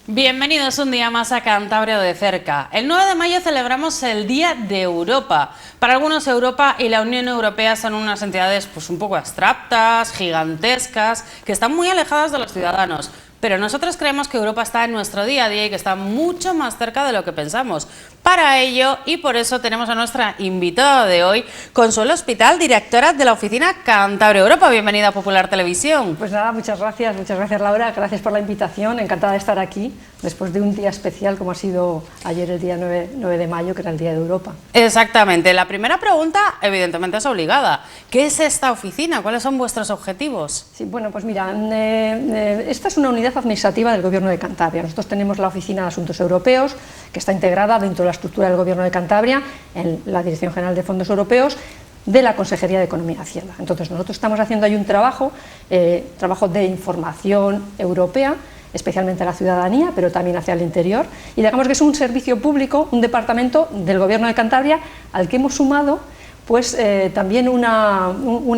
Bienvenidos un día más a Cantabria de cerca. El 9 de mayo celebramos el Día de Europa. Para algunos Europa y la Unión Europea son unas entidades un poco abstractas, gigantescas, que están muy alejadas de los ciudadanos. Pero nosotros creemos que Europa está en nuestro día a día y que está mucho más cerca de lo que pensamos. Para ello, y por eso tenemos a nuestra invitada de hoy, Consuelo Hospital, directora de la oficina Cantabria Europa. Bienvenida a Popular Televisión. Pues nada, muchas gracias Laura, gracias por la invitación, encantada de estar aquí después de un día especial como ha sido ayer el día 9 de mayo, que era el Día de Europa. Exactamente, la primera pregunta evidentemente es obligada. ¿Qué es esta oficina? ¿Cuáles son vuestros objetivos? Sí, bueno, pues mira, esta es una unidad administrativa del Gobierno de Cantabria. Nosotros tenemos la Oficina de Asuntos Europeos, que está integrada dentro de la estructura del Gobierno de Cantabria, en la Dirección General de Fondos Europeos, de la Consejería de Economía y Hacienda. Entonces nosotros estamos haciendo ahí un trabajo de información europea, especialmente a la ciudadanía, pero también hacia el interior, y digamos que es un servicio público, un departamento del Gobierno de Cantabria al que hemos sumado pues también un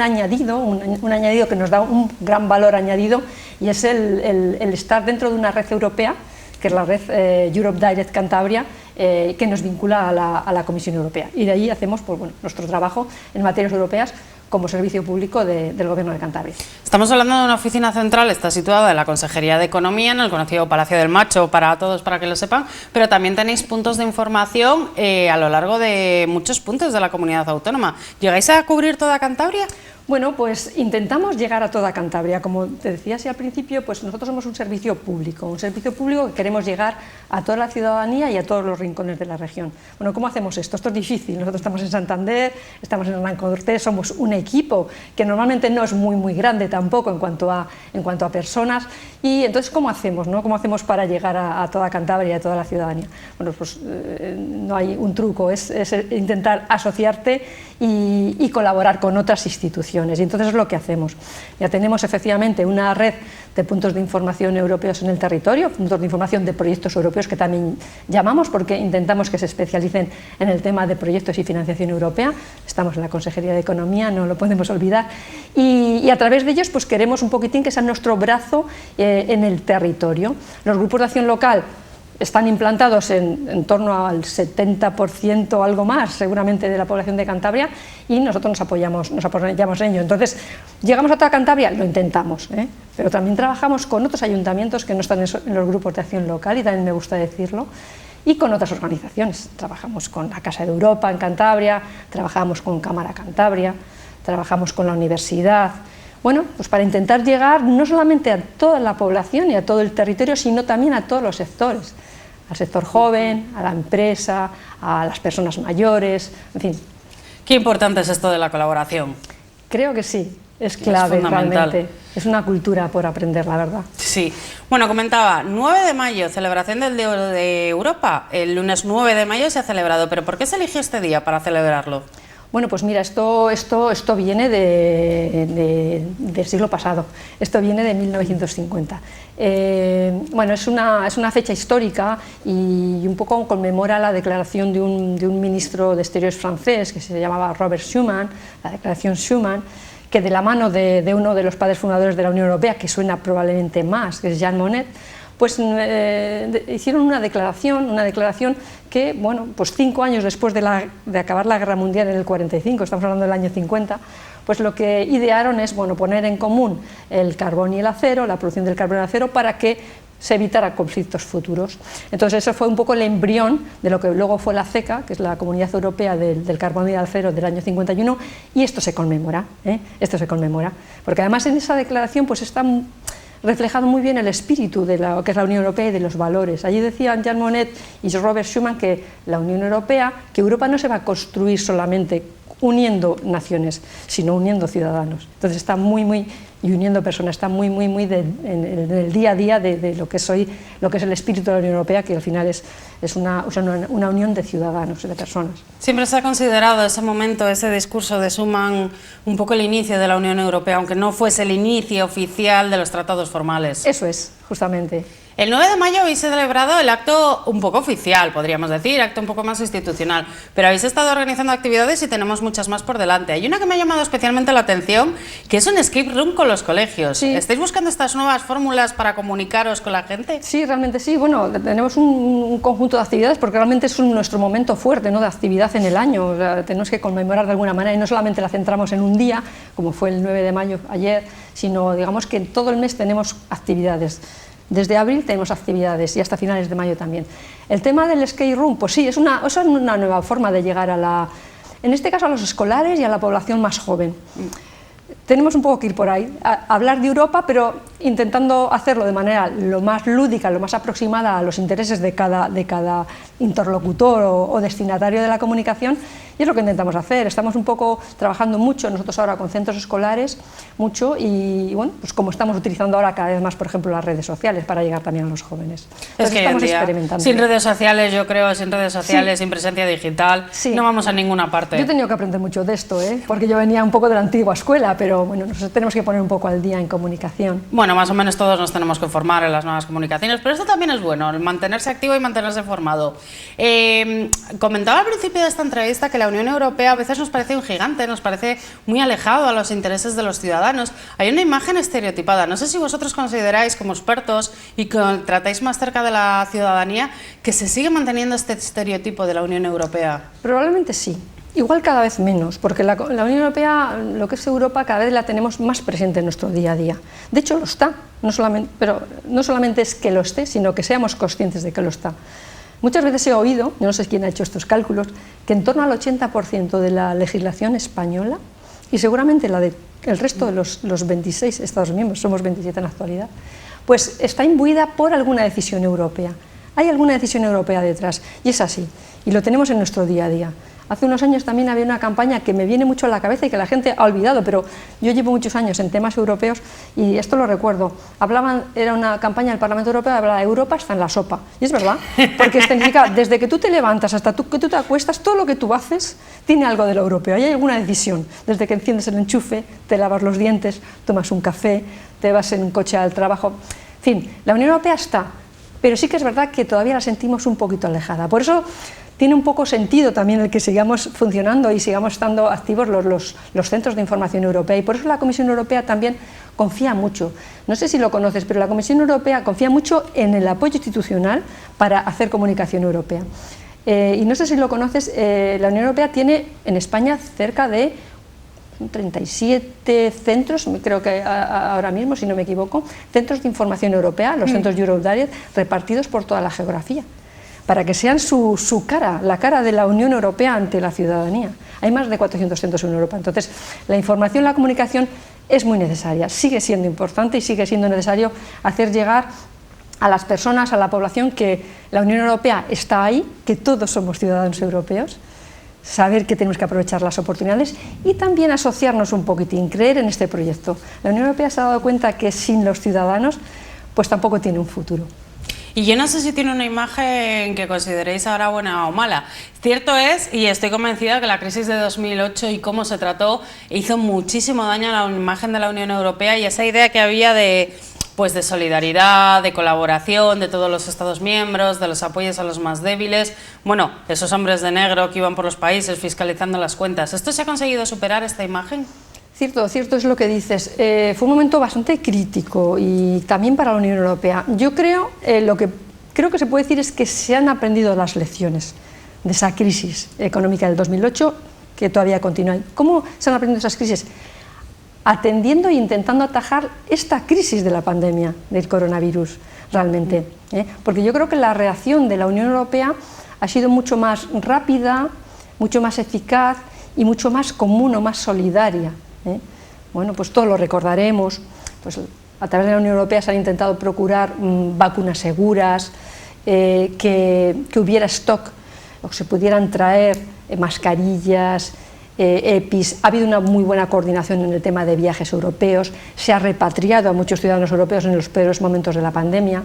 añadido que nos da un gran valor añadido, y es el estar dentro de una red europea, que es la red Europe Direct Cantabria, que nos vincula a la Comisión Europea, y de ahí hacemos nuestro trabajo en materias europeas como servicio público del Gobierno de Cantabria. Estamos hablando de una oficina central, está situada en la Consejería de Economía, en el conocido Palacio del Macho, para todos, para que lo sepan, pero también tenéis puntos de información a lo largo de muchos puntos de la comunidad autónoma. ¿Llegáis a cubrir toda Cantabria? Bueno, pues intentamos llegar a toda Cantabria. Como te decía así al principio, pues nosotros somos un servicio público que queremos llegar a toda la ciudadanía y a todos los rincones de la región. Bueno, ¿cómo hacemos esto? Esto es difícil. Nosotros estamos en Santander, estamos en Hernán Cortés, somos un equipo que normalmente no es muy grande tampoco en cuanto a personas, y entonces ¿cómo hacemos, no? ¿Cómo hacemos para llegar a toda Cantabria y a toda la ciudadanía? Bueno, pues no hay un truco, es intentar asociarte y colaborar con otras instituciones. Y entonces es lo que hacemos. Ya tenemos efectivamente una red de puntos de información europeos en el territorio, puntos de información de proyectos europeos, que también llamamos, porque intentamos que se especialicen en el tema de proyectos y financiación europea. Estamos en la Consejería de Economía, no lo podemos olvidar, y a través de ellos pues queremos un poquitín que sea nuestro brazo en el territorio. Los grupos de acción local están implantados en torno al 70% o algo más, seguramente, de la población de Cantabria, y nosotros nos apoyamos en ello. Entonces, ¿llegamos a toda Cantabria? Lo intentamos, pero también trabajamos con otros ayuntamientos que no están en los grupos de acción local, y también me gusta decirlo, y con otras organizaciones. Trabajamos con la Casa de Europa en Cantabria, trabajamos con Cámara Cantabria, trabajamos con la universidad. Bueno, pues para intentar llegar no solamente a toda la población y a todo el territorio, sino también a todos los sectores, al sector joven, a la empresa, a las personas mayores, en fin. Qué importante es esto de la colaboración. Creo que sí, es clave, realmente. Es una cultura por aprender, la verdad. Sí. Bueno, comentaba, 9 de mayo, celebración del Día de Europa. El lunes 9 de mayo se ha celebrado, pero ¿por qué se eligió este día para celebrarlo? Bueno, pues mira, esto viene del siglo pasado, esto viene de 1950. Bueno, es una fecha histórica y un poco conmemora la declaración de un ministro de Exteriores francés que se llamaba Robert Schuman, la declaración Schuman, que de la mano de uno de los padres fundadores de la Unión Europea, que suena probablemente más, que es Jean Monnet, pues hicieron una declaración que, bueno, pues 5 años después de acabar la Guerra Mundial en el 45, estamos hablando del año 50, pues lo que idearon es, bueno, poner en común el carbón y el acero, la producción del carbón y el acero, para que se evitara conflictos futuros. Entonces eso fue un poco el embrión de lo que luego fue la CECA, que es la Comunidad Europea del Carbón y del Acero del año 51, y esto se conmemora, porque además en esa declaración pues está reflejado muy bien el espíritu de lo que es la Unión Europea y de los valores. Allí decían Jean Monnet y Robert Schuman que la Unión Europea, que Europa no se va a construir solamente uniendo naciones, sino uniendo ciudadanos. Entonces está y uniendo personas, está muy en el día a día de lo que es el espíritu de la Unión Europea, que al final es una unión de ciudadanos, de personas. Siempre se ha considerado ese momento, ese discurso de Schuman, un poco el inicio de la Unión Europea, aunque no fuese el inicio oficial de los tratados formales. Eso es, justamente. El 9 de mayo habéis celebrado el acto un poco oficial, podríamos decir, acto un poco más institucional, pero habéis estado organizando actividades y tenemos muchas más por delante. Hay una que me ha llamado especialmente la atención, que es un escape room con los colegios. Sí. ¿Estáis buscando estas nuevas fórmulas para comunicaros con la gente? Sí, realmente sí. Bueno, tenemos un conjunto de actividades porque realmente es nuestro momento fuerte, ¿no?, de actividad en el año. O sea, tenemos que conmemorar de alguna manera y no solamente la centramos en un día, como fue el 9 de mayo ayer, sino digamos que todo el mes tenemos actividades. Desde abril tenemos actividades y hasta finales de mayo también. El tema del skate room, pues sí, es una nueva forma de llegar en este caso a los escolares y a la población más joven. Tenemos un poco que ir por ahí, hablar de Europa, pero intentando hacerlo de manera lo más lúdica, lo más aproximada a los intereses de cada interlocutor o destinatario de la comunicación, y es lo que intentamos hacer. Estamos un poco trabajando mucho nosotros ahora con centros escolares, mucho, y bueno, pues como estamos utilizando ahora cada vez más, por ejemplo, las redes sociales para llegar también a los jóvenes. Es que estamos experimentando. Sin redes sociales, yo creo, sin redes sociales, sí, sin presencia digital, sí, no vamos a ninguna parte. Yo he tenido que aprender mucho de esto, porque yo venía un poco de la antigua escuela, pero bueno, nos tenemos que poner un poco al día en comunicación. Bueno, más o menos todos nos tenemos que formar en las nuevas comunicaciones, pero esto también es bueno, mantenerse activo y mantenerse formado. Comentaba al principio de esta entrevista que la Unión Europea a veces nos parece un gigante, nos parece muy alejado a los intereses de los ciudadanos. Hay una imagen estereotipada. No sé si vosotros consideráis, como expertos y que tratáis más cerca de la ciudadanía, que se sigue manteniendo este estereotipo de la Unión Europea. Probablemente sí. Igual cada vez menos, porque la Unión Europea, lo que es Europa, cada vez la tenemos más presente en nuestro día a día. De hecho, lo está, pero no solamente es que lo esté, sino que seamos conscientes de que lo está. Muchas veces he oído, yo no sé quién ha hecho estos cálculos, que en torno al 80% de la legislación española, y seguramente la del resto de los 26 Estados miembros, somos 27 en la actualidad, pues está imbuida por alguna decisión europea. Hay alguna decisión europea detrás, y es así, y lo tenemos en nuestro día a día. Hace unos años también había una campaña que me viene mucho a la cabeza y que la gente ha olvidado, pero yo llevo muchos años en temas europeos y esto lo recuerdo. Era una campaña del Parlamento Europeo, hablaba de Europa está en la sopa. Y es verdad, porque significa desde que tú te levantas hasta que tú te acuestas, todo lo que tú haces tiene algo de lo europeo. Ahí hay alguna decisión. Desde que enciendes el enchufe, te lavas los dientes, tomas un café, te vas en coche al trabajo. En fin, la Unión Europea está, pero sí que es verdad que todavía la sentimos un poquito alejada. Por eso tiene un poco sentido también el que sigamos funcionando y sigamos estando activos los centros de información europea, y por eso la Comisión Europea también confía mucho. No sé si lo conoces, pero la Comisión Europea confía mucho en el apoyo institucional para hacer comunicación europea. Y no sé si lo conoces, la Unión Europea tiene en España cerca de 37 centros, creo que ahora mismo, si no me equivoco, centros de información europea, los centros Eurodirect, repartidos por toda la geografía, para que sean su cara, la cara de la Unión Europea ante la ciudadanía. Hay más de 400 centros en Europa, entonces la información, la comunicación es muy necesaria, sigue siendo importante y sigue siendo necesario hacer llegar a las personas, a la población, que la Unión Europea está ahí, que todos somos ciudadanos europeos, saber que tenemos que aprovechar las oportunidades y también asociarnos un poquitín, creer en este proyecto. La Unión Europea se ha dado cuenta que sin los ciudadanos pues tampoco tiene un futuro. Y yo no sé si tiene una imagen que consideréis ahora buena o mala. Cierto es, y estoy convencida, que la crisis de 2008 y cómo se trató hizo muchísimo daño a la imagen de la Unión Europea, y esa idea que había de solidaridad, de colaboración de todos los Estados miembros, de los apoyos a los más débiles, bueno, esos hombres de negro que iban por los países fiscalizando las cuentas. ¿Esto se ha conseguido superar, esta imagen? Cierto es lo que dices. Fue un momento bastante crítico y también para la Unión Europea. Yo creo, lo que creo que se puede decir es que se han aprendido las lecciones de esa crisis económica del 2008 que todavía continúa. ¿Cómo se han aprendido esas crisis? Atendiendo e intentando atajar esta crisis de la pandemia del coronavirus realmente. Porque yo creo que la reacción de la Unión Europea ha sido mucho más rápida, mucho más eficaz y mucho más común o más solidaria. Bueno, pues todos lo recordaremos, pues a través de la Unión Europea se han intentado procurar vacunas seguras, que hubiera stock, o se pudieran traer mascarillas, EPIs. Ha habido una muy buena coordinación en el tema de viajes europeos, se ha repatriado a muchos ciudadanos europeos en los peores momentos de la pandemia,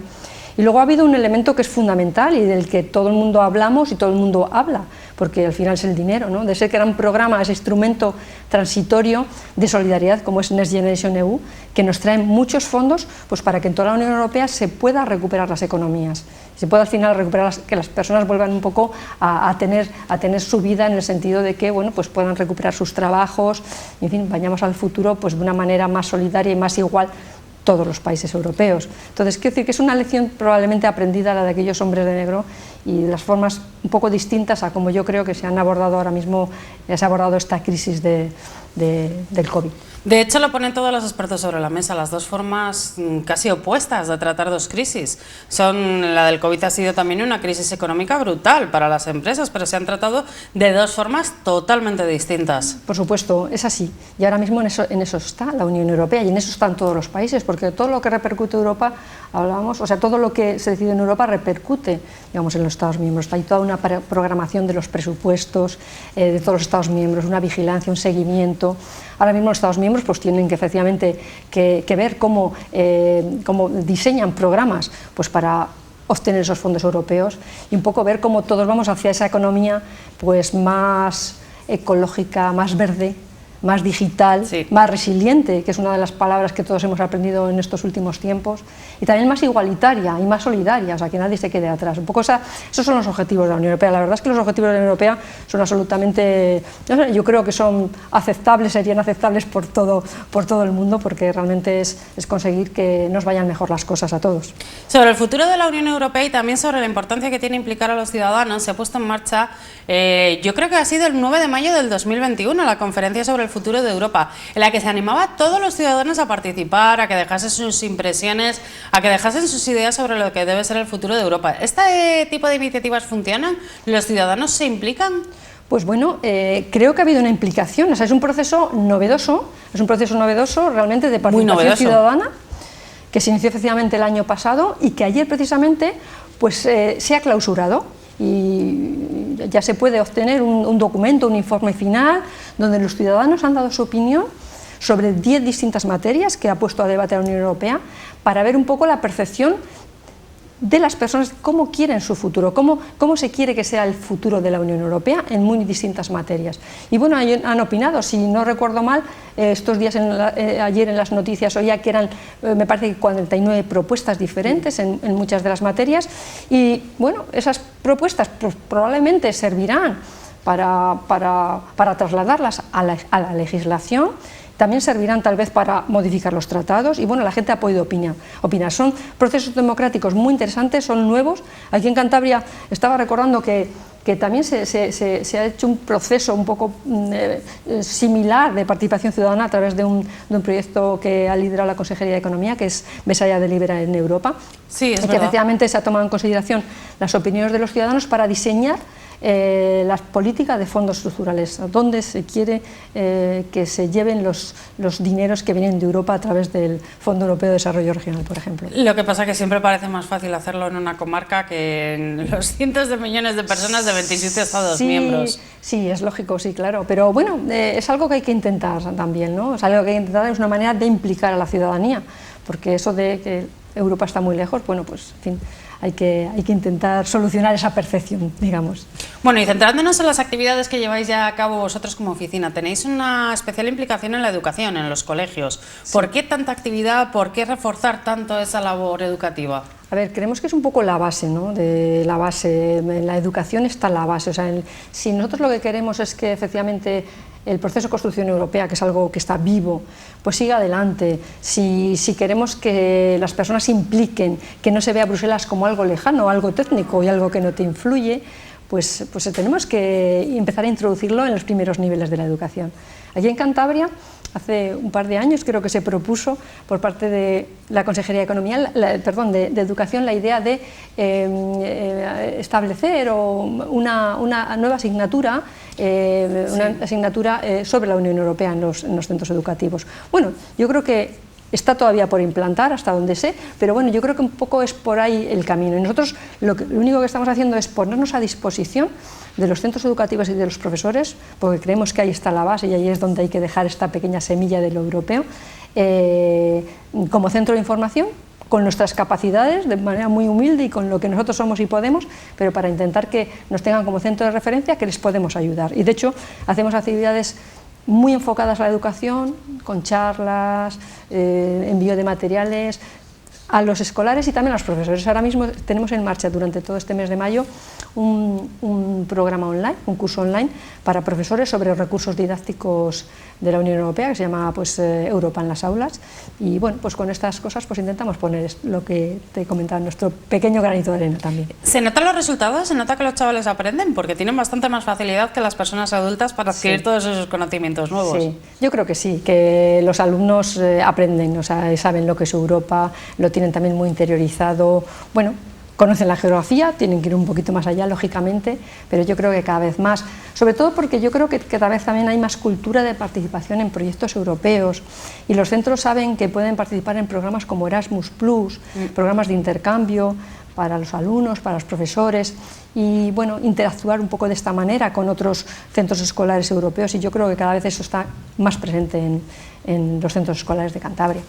Y luego ha habido un elemento que es fundamental y del que todo el mundo hablamos y todo el mundo habla, porque al final es el dinero, ¿no? De ese gran programa, ese instrumento transitorio de solidaridad como es Next Generation EU, que nos trae muchos fondos pues, para que en toda la Unión Europea se pueda recuperar las economías, se pueda al final recuperar, que las personas vuelvan un poco a tener su vida en el sentido de que bueno, pues puedan recuperar sus trabajos, y, en fin, vayamos al futuro pues, de una manera más solidaria y más igual todos los países europeos. Entonces, quiero decir que es una lección probablemente aprendida la de aquellos hombres de negro y de las formas un poco distintas a como yo creo que se han abordado ahora mismo, se ha abordado esta crisis del COVID. De hecho, lo ponen todos los expertos sobre la mesa, las dos formas casi opuestas de tratar dos crisis. La del COVID ha sido también una crisis económica brutal para las empresas, pero se han tratado de dos formas totalmente distintas. Por supuesto, es así. Y ahora mismo en eso está la Unión Europea y en eso están todos los países, porque todo lo que repercute Europa, todo lo que se decide en Europa repercute, digamos, en los Estados miembros. Hay toda una programación de los presupuestos de todos los Estados miembros, una vigilancia, un seguimiento. Ahora mismo los Estados miembros pues tienen que efectivamente que ver cómo diseñan programas pues para obtener esos fondos europeos y un poco ver cómo todos vamos hacia esa economía pues más ecológica, más verde, más digital, sí, más resiliente, que es una de las palabras que todos hemos aprendido en estos últimos tiempos, y también más igualitaria y más solidaria, o sea, que nadie se quede atrás. Un poco esos son los objetivos de la Unión Europea. La verdad es que los objetivos de la Unión Europea son absolutamente, yo creo que son aceptables, serían aceptables por todo el mundo, porque realmente es conseguir que nos vayan mejor las cosas a todos. Sobre el futuro de la Unión Europea y también sobre la importancia que tiene implicar a los ciudadanos, se ha puesto en marcha, yo creo que ha sido el 9 de mayo del 2021, la conferencia sobre el futuro de Europa, en la que se animaba a todos los ciudadanos a participar, a que dejasen sus impresiones, a que dejasen sus ideas sobre lo que debe ser el futuro de Europa. ¿Este tipo de iniciativas funcionan? ¿Los ciudadanos se implican? Pues bueno, creo que ha habido una implicación, o sea, es un proceso novedoso realmente de participación ciudadana, que se inició efectivamente el año pasado y que ayer precisamente pues, se ha clausurado. Y ya se puede obtener un documento, un informe final, donde los ciudadanos han dado su opinión sobre 10 distintas materias que ha puesto a debate la Unión Europea para ver un poco la percepción de las personas, cómo quieren su futuro, cómo se quiere que sea el futuro de la Unión Europea en muy distintas materias. Y bueno, han opinado, si no recuerdo mal, estos días, ayer en las noticias oía que eran, me parece que 49 propuestas diferentes en muchas de las materias, y bueno, esas propuestas pues, probablemente servirán para trasladarlas a la legislación. También servirán tal vez para modificar los tratados y bueno, la gente ha podido opinar. Son procesos democráticos muy interesantes, son nuevos. Aquí en Cantabria estaba recordando que también se ha hecho un proceso un poco similar de participación ciudadana a través de un proyecto que ha liderado la Consejería de Economía, que es Mesa Delibera en Europa. Sí, es que verdad. Efectivamente se ha tomado en consideración las opiniones de los ciudadanos para diseñar la política de fondos estructurales, dónde se quiere que se lleven los dineros que vienen de Europa a través del Fondo Europeo de Desarrollo Regional, por ejemplo. Lo que pasa es que siempre parece más fácil hacerlo en una comarca que en los cientos de millones de personas de 27 Estados miembros. Sí, es lógico, sí, claro, pero bueno, es algo que hay que intentar también, ¿no? Es algo que hay que intentar, es una manera de implicar a la ciudadanía, porque eso de que Europa está muy lejos, bueno, pues, en fin, hay que intentar solucionar esa percepción, digamos. Bueno, y centrándonos en las actividades que lleváis ya a cabo vosotros como oficina, tenéis una especial implicación en la educación, en los colegios. Sí. ¿Por qué tanta actividad? ¿Por qué reforzar tanto esa labor educativa? A ver, creemos que es un poco la base, ¿no? En la educación está la base. O sea, si nosotros lo que queremos es que efectivamente el proceso de construcción europea, que es algo que está vivo, pues siga adelante. Si queremos que las personas se impliquen, que no se vea Bruselas como algo lejano, algo técnico y algo que no te influye, pues tenemos que empezar a introducirlo en los primeros niveles de la educación. Aquí en Cantabria, hace un par de años creo que se propuso por parte de la Consejería de Economía, de Educación, la idea de establecer una nueva asignatura, una asignatura sobre la Unión Europea en los centros educativos. Bueno, yo creo que está todavía por implantar, hasta donde sé, pero bueno, yo creo que un poco es por ahí el camino. Y nosotros lo único que estamos haciendo es ponernos a disposición de los centros educativos y de los profesores, porque creemos que ahí está la base y ahí es donde hay que dejar esta pequeña semilla de lo europeo, como centro de información con nuestras capacidades, de manera muy humilde y con lo que nosotros somos y podemos, pero para intentar que nos tengan como centro de referencia, que les podemos ayudar. Y de hecho, hacemos actividades muy enfocadas a la educación, con charlas, envío de materiales a los escolares y también a los profesores. Ahora mismo tenemos en marcha durante todo este mes de mayo un programa online, un curso online para profesores sobre los recursos didácticos de la Unión Europea, que se llama pues, Europa en las aulas, y bueno, pues con estas cosas pues intentamos poner lo que te comentaba, nuestro pequeño granito de arena también. ¿Se notan los resultados? ¿Se nota que los chavales aprenden? Porque tienen bastante más facilidad que las personas adultas para adquirir todos esos conocimientos nuevos. Sí, yo creo que sí, que los alumnos aprenden, o sea, saben lo que es Europa, lo tienen también muy interiorizado, bueno, conocen la geografía, tienen que ir un poquito más allá, lógicamente, pero yo creo que cada vez más, sobre todo porque yo creo que cada vez también hay más cultura de participación en proyectos europeos y los centros saben que pueden participar en programas como Erasmus+, programas de intercambio para los alumnos, para los profesores y bueno, interactuar un poco de esta manera con otros centros escolares europeos y yo creo que cada vez eso está más presente en los centros escolares de Cantabria.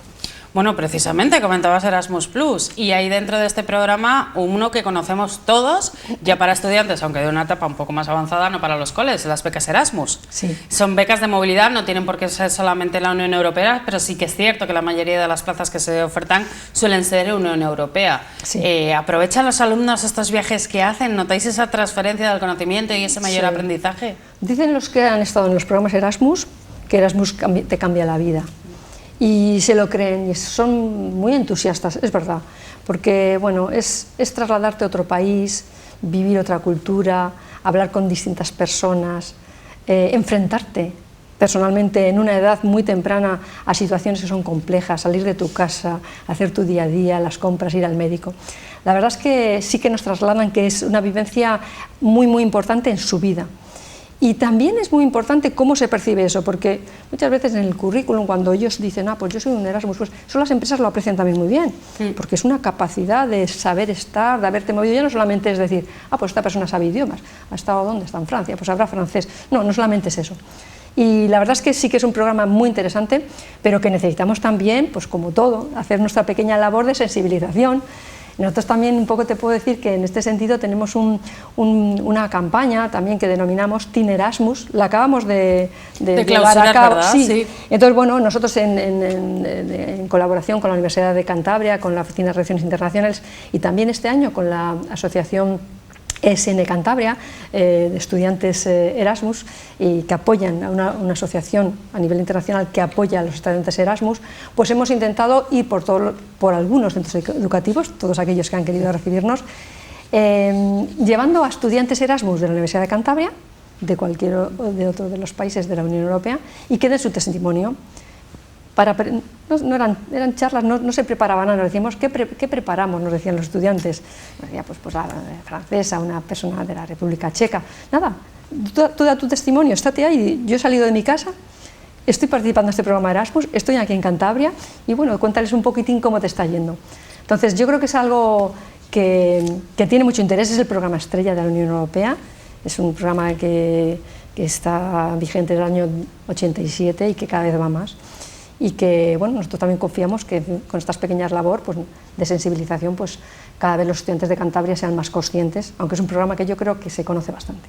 Bueno, precisamente comentabas Erasmus+, y hay dentro de este programa uno que conocemos todos, ya para estudiantes, aunque de una etapa un poco más avanzada, no para los coles, las becas Erasmus. Sí. Son becas de movilidad, no tienen por qué ser solamente la Unión Europea, pero sí que es cierto que la mayoría de las plazas que se ofertan suelen ser Unión Europea. Sí. ¿Aprovechan los alumnos estos viajes que hacen? ¿Notáis esa transferencia del conocimiento y ese mayor aprendizaje? Dicen los que han estado en los programas Erasmus que Erasmus te cambia la vida. Y se lo creen y son muy entusiastas, es verdad, porque bueno, es trasladarte a otro país, vivir otra cultura, hablar con distintas personas, enfrentarte personalmente en una edad muy temprana a situaciones que son complejas, salir de tu casa, hacer tu día a día, las compras, ir al médico. La verdad es que sí que nos trasladan que es una vivencia muy importante en su vida. Y también es muy importante cómo se percibe eso, porque muchas veces en el currículum, cuando ellos dicen, pues yo soy un Erasmus, pues eso las empresas lo aprecian también muy bien, porque es una capacidad de saber estar, de haberte movido, ya no solamente es decir, pues esta persona sabe idiomas, ¿ha estado dónde? Está en Francia, pues habrá francés. No solamente es eso. Y la verdad es que sí que es un programa muy interesante, pero que necesitamos también, pues como todo, hacer nuestra pequeña labor de sensibilización. Nosotros también un poco te puedo decir que en este sentido tenemos una campaña también que denominamos Teen Erasmus, la acabamos de llevar a cabo. Sí. Entonces, bueno, nosotros en colaboración con la Universidad de Cantabria, con la Oficina de Relaciones Internacionales y también este año con la Asociación ESN Cantabria, de estudiantes Erasmus, y que apoyan a una asociación a nivel internacional que apoya a los estudiantes Erasmus, pues hemos intentado ir por algunos centros educativos, todos aquellos que han querido recibirnos, llevando a estudiantes Erasmus de la Universidad de Cantabria, de cualquier de otro de los países de la Unión Europea, y que den su testimonio. Eran charlas, no se preparaban nada, nos decíamos, ¿qué preparamos? Nos decían los estudiantes. Nos decía, pues la francesa, una persona de la República Checa. Nada, tú da tu testimonio, estate ahí. Yo he salido de mi casa, estoy participando en este programa Erasmus, estoy aquí en Cantabria y bueno, cuéntales un poquitín cómo te está yendo. Entonces, yo creo que es algo que tiene mucho interés, es el programa estrella de la Unión Europea, es un programa que está vigente desde el año 87 y que cada vez va más. Y que bueno, nosotros también confiamos que con estas pequeñas labores pues, de sensibilización pues, cada vez los estudiantes de Cantabria sean más conscientes, aunque es un programa que yo creo que se conoce bastante.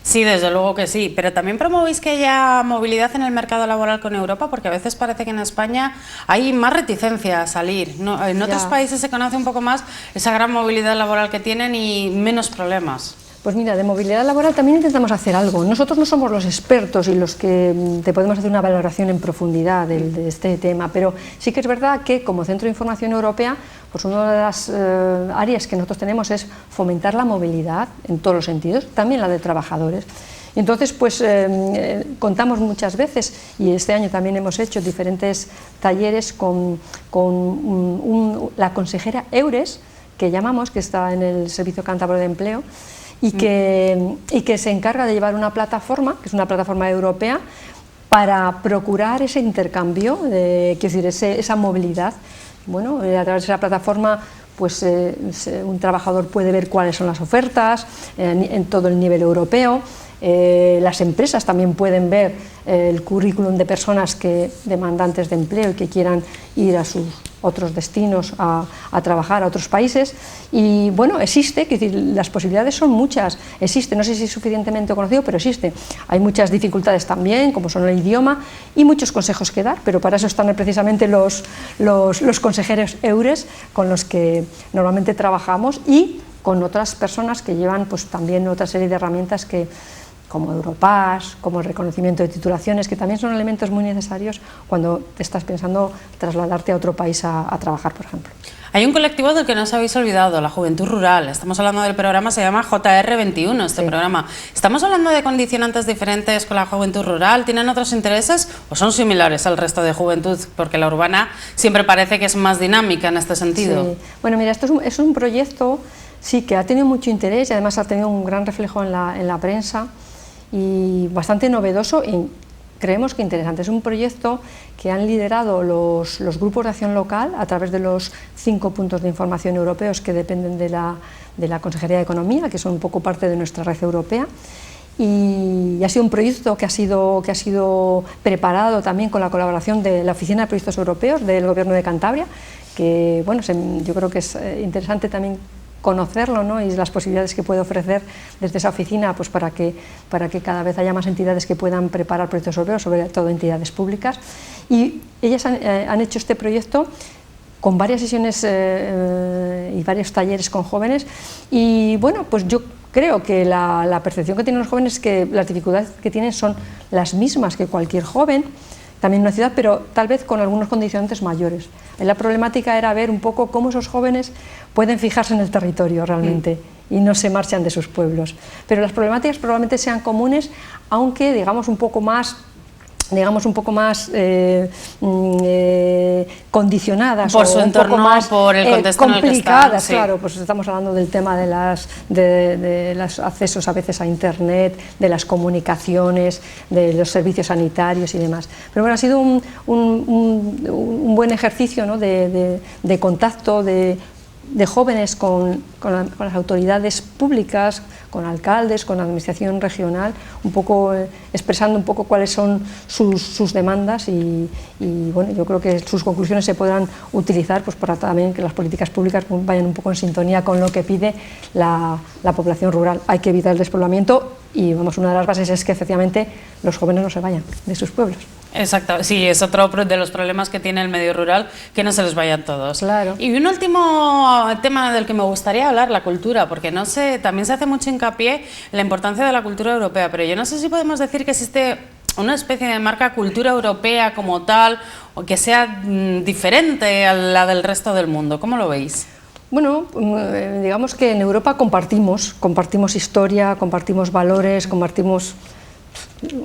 Sí, desde luego que sí, pero también promovéis que haya movilidad en el mercado laboral con Europa, porque a veces parece que en España hay más reticencia a salir, ¿no? En otros países se conoce un poco más esa gran movilidad laboral que tienen y menos problemas. Pues mira, de movilidad laboral también intentamos hacer algo. Nosotros no somos los expertos y los que te podemos hacer una valoración en profundidad de este tema, pero sí que es verdad que como Centro de Información Europea, pues una de las áreas que nosotros tenemos es fomentar la movilidad en todos los sentidos, también la de trabajadores. Entonces, pues contamos muchas veces, y este año también hemos hecho diferentes talleres con la consejera Eures, que llamamos, que está en el Servicio Cántabro de Empleo, y que se encarga de llevar una plataforma, que es una plataforma europea, para procurar ese intercambio, quiero decir, esa movilidad. Bueno, a través de esa plataforma pues un trabajador puede ver cuáles son las ofertas en todo el nivel europeo, Las empresas también pueden ver el currículum de personas demandantes de empleo y que quieran ir a sus otros destinos a trabajar a otros países. Y bueno, existe, es decir, las posibilidades son muchas, existe, no sé si es suficientemente conocido, pero existe. Hay muchas dificultades también, como son el idioma, y muchos consejos que dar, pero para eso están precisamente los consejeros EURES con los que normalmente trabajamos, y con otras personas que llevan pues también otra serie de herramientas como Europass, como el reconocimiento de titulaciones, que también son elementos muy necesarios cuando te estás pensando trasladarte a otro país a trabajar, por ejemplo. Hay un colectivo del que no os habéis olvidado, la Juventud Rural. Estamos hablando del programa, se llama JR21, este programa. ¿Estamos hablando de condicionantes diferentes con la Juventud Rural? ¿Tienen otros intereses o son similares al resto de juventud? Porque la urbana siempre parece que es más dinámica en este sentido. Sí. Bueno, mira, esto es un proyecto, sí, que ha tenido mucho interés y además ha tenido un gran reflejo en la prensa, y bastante novedoso y creemos que interesante. Es un proyecto que han liderado los grupos de acción local a través de los 5 puntos de información europeos que dependen de la Consejería de Economía, que son un poco parte de nuestra red europea, y ha sido un proyecto que ha sido preparado también con la colaboración de la Oficina de Proyectos Europeos del Gobierno de Cantabria, que bueno, yo creo que es interesante también conocerlo, ¿no? Y las posibilidades que puede ofrecer desde esa oficina, pues para que cada vez haya más entidades que puedan preparar proyectos europeos, sobre todo entidades públicas. Y ellas han hecho este proyecto con varias sesiones y varios talleres con jóvenes, y bueno, pues yo creo que la percepción que tienen los jóvenes es que las dificultades que tienen son las mismas que cualquier joven, también en una ciudad, pero tal vez con algunos condicionantes mayores. La problemática era ver un poco cómo esos jóvenes pueden fijarse en el territorio realmente y no se marchan de sus pueblos. Pero las problemáticas probablemente sean comunes, aunque digamos un poco más condicionadas por su entorno, un poco más por el contexto complicadas, en el que están, claro, pues estamos hablando del tema de los accesos a veces a internet, de las comunicaciones, de los servicios sanitarios y demás. Pero bueno, ha sido un buen ejercicio, ¿no? de contacto de jóvenes con las autoridades públicas, con alcaldes, con la administración regional, un poco expresando un poco cuáles son sus demandas, y bueno, yo creo que sus conclusiones se podrán utilizar pues para también que las políticas públicas vayan un poco en sintonía con lo que pide la población rural. Hay que evitar el despoblamiento y vamos, una de las bases es que efectivamente los jóvenes no se vayan de sus pueblos. Exacto, sí, es otro de los problemas que tiene el medio rural, que no se les vayan todos. Claro. Y un último tema del que me gustaría hablar, la cultura, porque no sé, también se hace mucho hincapié en la importancia de la cultura europea, pero yo no sé si podemos decir que existe una especie de marca cultura europea como tal, o que sea diferente a la del resto del mundo. ¿Cómo lo veis? Bueno, digamos que en Europa compartimos historia, compartimos valores, compartimos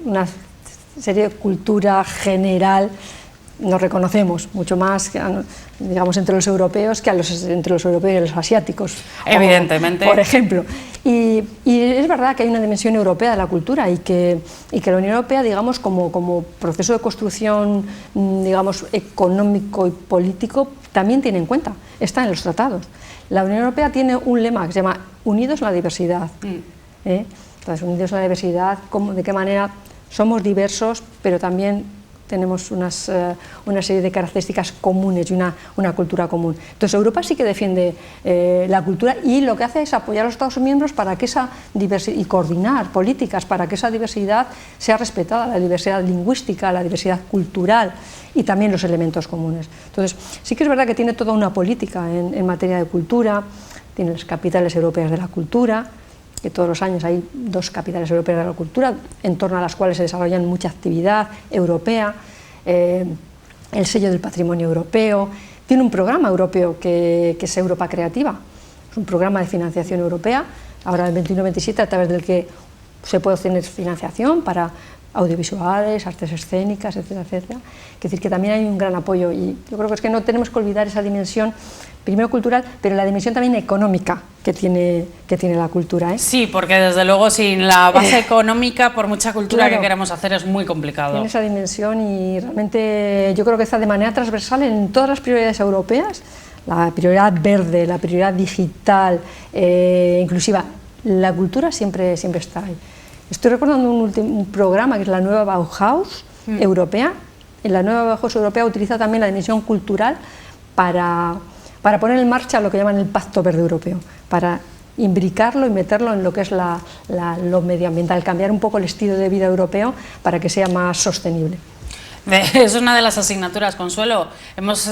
una serie de cultura general, nos reconocemos mucho más, digamos, entre los europeos que entre los europeos y los asiáticos, evidentemente, por ejemplo. Y es verdad que hay una dimensión europea de la cultura y que la Unión Europea, digamos, como proceso de construcción, digamos, económico y político, también tiene en cuenta, está en los tratados. La Unión Europea tiene un lema que se llama Unidos en la diversidad. Entonces, unidos en la diversidad, ¿de qué manera? Somos diversos, pero también tenemos una serie de características comunes y una cultura común. Entonces Europa sí que defiende la cultura, y lo que hace es apoyar a los Estados miembros para que esa diversidad, y coordinar políticas para que esa diversidad sea respetada, la diversidad lingüística, la diversidad cultural y también los elementos comunes. Entonces sí que es verdad que tiene toda una política en materia de cultura, tiene las capitales europeas de la cultura, que todos los años hay 2 capitales europeas de la cultura, en torno a las cuales se desarrolla mucha actividad europea, el sello del patrimonio europeo, tiene un programa europeo que es Europa Creativa, es un programa de financiación europea, ahora el 21-27, a través del que se puede obtener financiación para audiovisuales, artes escénicas, etcétera, etcétera. Es decir, que también hay un gran apoyo, y yo creo que es que no tenemos que olvidar esa dimensión, primero cultural, pero la dimensión también económica que tiene la cultura, ¿eh? Sí, porque desde luego sin la base económica, por mucha cultura que queramos hacer, es muy complicado. Tiene esa dimensión, y realmente yo creo que está de manera transversal en todas las prioridades europeas, la prioridad verde, la prioridad digital, inclusiva. La cultura siempre está ahí. Estoy recordando un programa que es la nueva Bauhaus europea. La nueva Bauhaus europea utiliza también la dimensión cultural para poner en marcha lo que llaman el Pacto Verde Europeo, para imbricarlo y meterlo en lo que es lo medioambiental, cambiar un poco el estilo de vida europeo para que sea más sostenible. Es una de las asignaturas, Consuelo. Hemos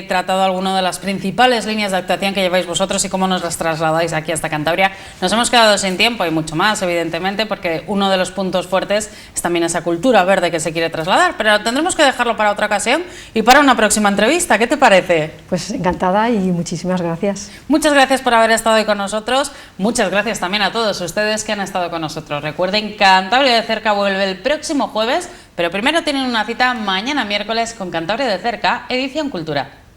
tratado algunas de las principales líneas de actuación que lleváis vosotros y cómo nos las trasladáis aquí hasta Cantabria. Nos hemos quedado sin tiempo y mucho más, evidentemente, porque uno de los puntos fuertes es también esa cultura verde que se quiere trasladar, pero tendremos que dejarlo para otra ocasión y para una próxima entrevista. ¿Qué te parece? Pues encantada y muchísimas gracias. Muchas gracias por haber estado hoy con nosotros. Muchas gracias también a todos ustedes que han estado con nosotros. Recuerden, Cantabria de Cerca vuelve el próximo jueves, pero primero tienen una cita mañana miércoles con Cantabria de Cerca, edición Cultura.